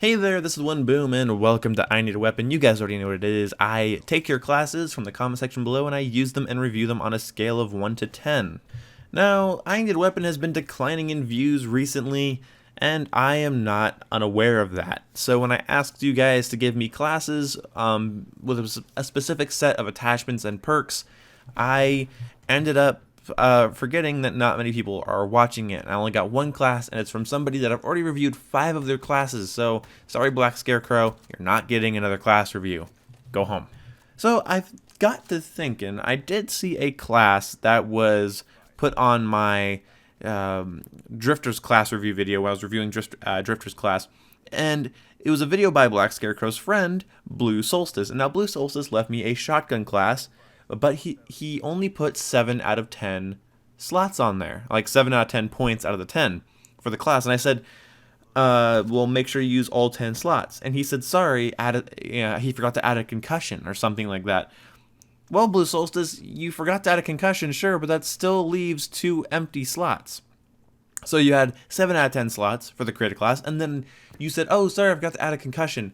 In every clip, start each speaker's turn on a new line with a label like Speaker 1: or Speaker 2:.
Speaker 1: Hey there, this is One Boom, and welcome to I Need a Weapon. You guys already know what it is. I take your classes from the comment section below, and I use them and review them on a scale of 1 to 10. Now, I Need a Weapon has been declining in views recently, and I am not unaware of that. So when I asked you guys to give me classes with a specific set of attachments and perks, I ended up forgetting that not many people are watching it. I only got one class, and it's from somebody that I've already reviewed 5 of their classes. So, sorry, Black Scarecrow, you're not getting another class review. Go home. So, I've got to thinking, I did see a class that was put on my Drifter's class review video when I was reviewing Drifter's class, and it was a video by Black Scarecrow's friend, Blue Solstice. And now, Blue Solstice left me a shotgun class, but he only put 7 out of 10 slots on there, like 7 out of 10 points out of the 10 for the class. And I said, well, make sure you use all 10 slots. And he said, sorry, he forgot to add a concussion or something like that. Well, Blue Solstice, you forgot to add a concussion, sure, but that still leaves 2 empty slots. So you had 7 out of 10 slots for the creative class, and then you said, oh, sorry, I forgot to add a concussion.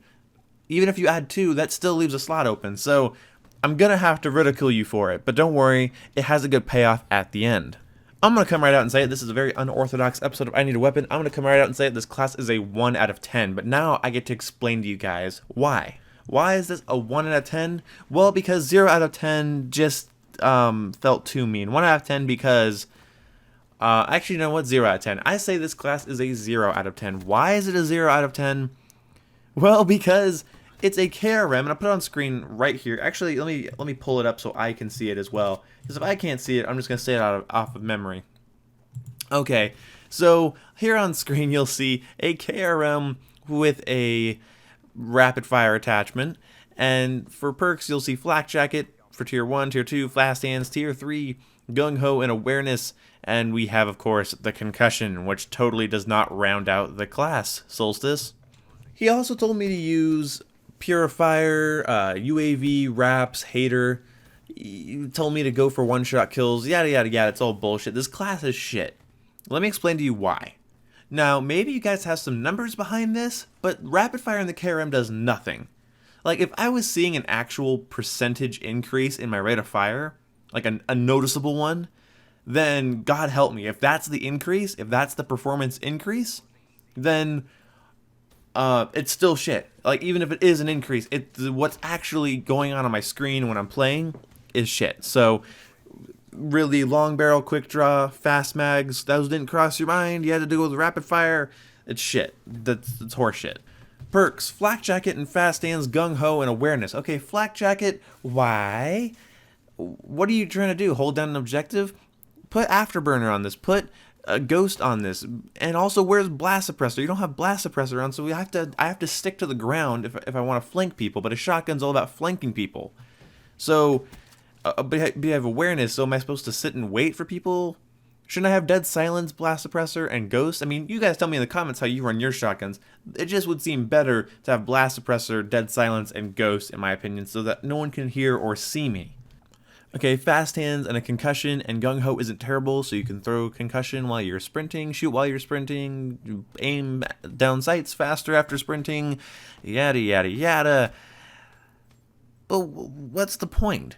Speaker 1: Even if you add 2, that still leaves a slot open. So I'm gonna have to ridicule you for it, but don't worry, it has a good payoff at the end. I'm gonna come right out and say it. This is a very unorthodox episode of I Need a Weapon. I'm gonna come right out and say it. This class is a 1 out of 10, but now I get to explain to you guys why. Why is this a 1 out of 10? Well, because 0 out of 10 just felt too mean. 1 out of 10 because actually, you know what? 0 out of 10. I say this class is a 0 out of 10. Why is it a 0 out of 10? Well, because it's a KRM, and I'll put it on screen right here. Actually, let me pull it up so I can see it as well. Because if I can't see it, I'm just going to say it off of memory. Okay, so here on screen you'll see a KRM with a rapid fire attachment. And for perks, you'll see Flak Jacket for Tier 1, Tier 2, Fast Hands, Tier 3, Gung Ho, and Awareness. And we have, of course, the Concussion, which totally does not round out the class, Solstice. He also told me to use Purifier, UAV, Wraps, Hater. He told me to go for one-shot kills, yada yada yada. It's all bullshit. This class is shit. Let me explain to you why. Now, maybe you guys have some numbers behind this, but Rapid Fire in the KRM does nothing. Like, if I was seeing an actual percentage increase in my rate of fire, like a noticeable one, then God help me. If that's the increase, if that's the performance increase, then it's still shit. Like, even if it is an increase, what's actually going on my screen when I'm playing is shit. So, really, long barrel, quick draw, fast mags, those didn't cross your mind. You had to do with rapid fire. It's shit. It's horse shit. Perks, Flak Jacket and Fast Hands, Gung Ho, and Awareness. Okay, Flak Jacket, why? What are you trying to do? Hold down an objective? Put Afterburner on this. Put a Ghost on this. And also, where's Blast Suppressor? You don't have Blast Suppressor on, so I have to stick to the ground if I want to flank people. But a shotgun's all about flanking people. So, but you have Awareness, so am I supposed to sit and wait for people? Shouldn't I have Dead Silence, Blast Suppressor, and Ghost? I mean, you guys tell me in the comments how you run your shotguns. It just would seem better to have Blast Suppressor, Dead Silence, and Ghost, in my opinion, so that no one can hear or see me. Okay, Fast Hands and a Concussion and Gung Ho isn't terrible, so you can throw Concussion while you're sprinting, shoot while you're sprinting, aim down sights faster after sprinting, yada yada yada. But what's the point?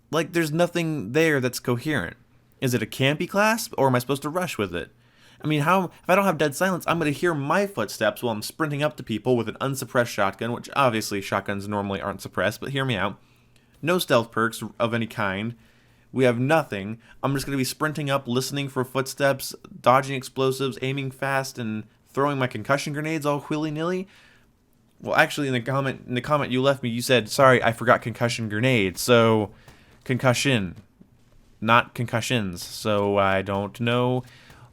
Speaker 1: Like, there's nothing there that's coherent. Is it a campy class, or am I supposed to rush with it? I mean, if I don't have Dead Silence, I'm going to hear my footsteps while I'm sprinting up to people with an unsuppressed shotgun, which obviously shotguns normally aren't suppressed, but hear me out. No stealth perks of any kind. We have nothing. I'm just going to be sprinting up, listening for footsteps, dodging explosives, aiming fast, and throwing my concussion grenades all willy-nilly. Well, actually, in the comment you left me, you said, sorry, I forgot concussion grenades. So, concussion, not concussions. So, I don't know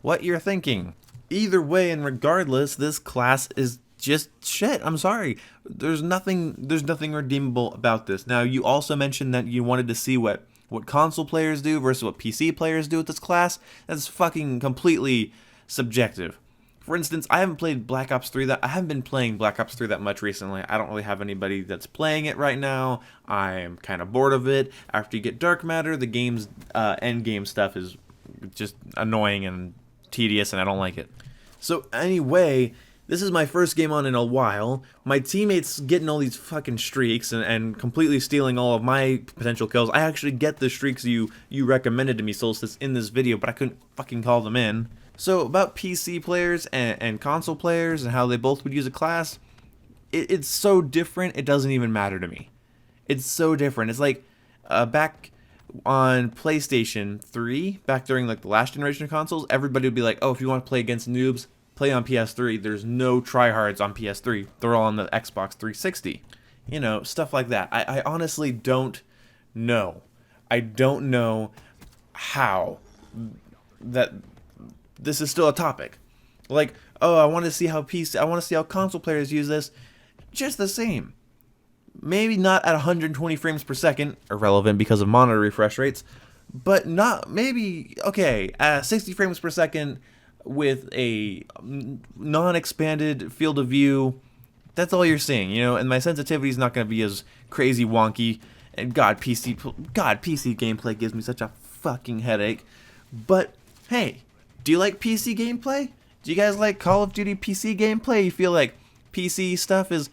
Speaker 1: what you're thinking. Either way, and regardless, this class is just shit. I'm sorry. There's nothing redeemable about this. Now, you also mentioned that you wanted to see what console players do versus what PC players do with this class. That's fucking completely subjective. For instance, I haven't played Black Ops 3 I haven't been playing Black Ops 3 that much recently. I don't really have anybody that's playing it right now. I'm kind of bored of it. After you get Dark Matter, the game's end game stuff is just annoying and tedious, and I don't like it. So anyway, This is my first game on in a while. My teammates getting all these fucking streaks and completely stealing all of my potential kills. I actually get the streaks you recommended to me, Solstice, in this video, but I couldn't fucking call them in. So about PC players and console players and how they both would use a class, it's so different it doesn't even matter to me. It's so different. It's like back on PlayStation 3, back during like the last generation of consoles, everybody would be like, oh, if you want to play against noobs, play on PS3. There's no tryhards on PS3. They're all on the Xbox 360. You know, stuff like that. I honestly don't know. I don't know how that this is still a topic. Like, oh, I want to see how console players use this. Just the same. Maybe not at 120 frames per second, irrelevant because of monitor refresh rates, but not maybe okay at 60 frames per second with a non-expanded field of view. That's all you're seeing, you know, and my sensitivity is not going to be as crazy wonky. And PC gameplay gives me such a fucking headache. But hey, do you like PC gameplay? Do you guys like Call of Duty PC gameplay? You feel like PC stuff is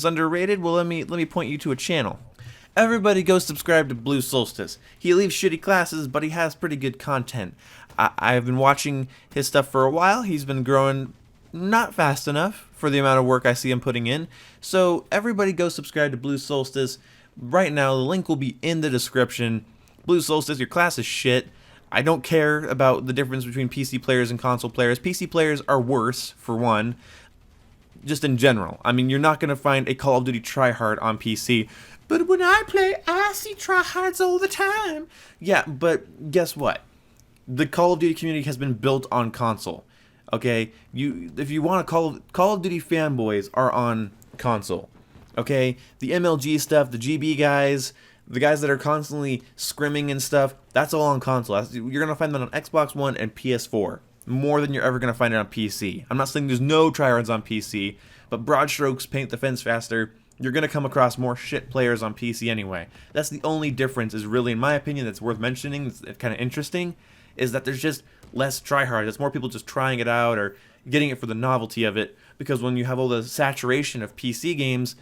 Speaker 1: underrated? Well, let me point you to a channel. Everybody go subscribe to Blue Solstice. He leaves shitty classes, but he has pretty good content. I've been watching his stuff for a while. He's been growing not fast enough for the amount of work I see him putting in. So everybody go subscribe to Blue Solstice. Right now, the link will be in the description. Blue Solstice, your class is shit. I don't care about the difference between PC players and console players. PC players are worse, for one. Just in general. I mean, you're not going to find a Call of Duty tryhard on PC. But when I play, I see tryhards all the time. Yeah, but guess what? The Call of Duty community has been built on console. Okay? If you want to Call of Duty fanboys are on console. Okay? The MLG stuff, the GB guys, the guys that are constantly scrimming and stuff, that's all on console. You're going to find that on Xbox One and PS4. More than you're ever going to find it on PC. I'm not saying there's no tryhards on PC, but broad strokes paint the fence faster. You're going to come across more shit players on PC anyway. That's the only difference, is really, in my opinion, that's worth mentioning, it's kind of interesting, is that there's just less tryhards. It's more people just trying it out or getting it for the novelty of it, because when you have all the saturation of PC games,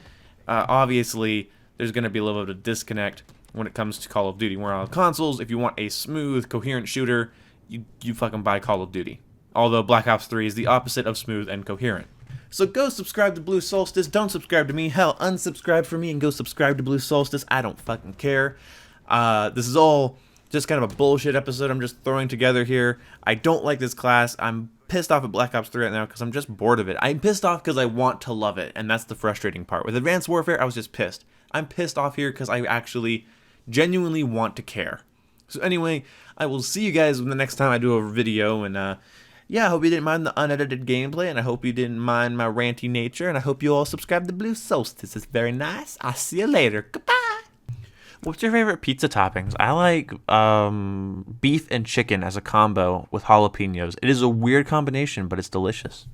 Speaker 1: obviously there's going to be a little bit of a disconnect when it comes to Call of Duty. Where on consoles, if you want a smooth, coherent shooter, you fucking buy Call of Duty. Although Black Ops 3 is the opposite of smooth and coherent. So go subscribe to Blue Solstice. Don't subscribe to me. Hell, unsubscribe for me and go subscribe to Blue Solstice. I don't fucking care. This is all just kind of a bullshit episode I'm just throwing together here. I don't like this class. I'm pissed off at Black Ops 3 right now because I'm just bored of it. I'm pissed off because I want to love it, and that's the frustrating part. With Advanced Warfare, I was just pissed. I'm pissed off here because I actually genuinely want to care. So anyway, I will see you guys the next time I do a video, and yeah, I hope you didn't mind the unedited gameplay, and I hope you didn't mind my ranty nature, and I hope you all subscribe to Blue Solstice. It's very nice. I'll see you later. Goodbye. What's your favorite pizza toppings? I like beef and chicken as a combo with jalapenos. It is a weird combination, but it's delicious.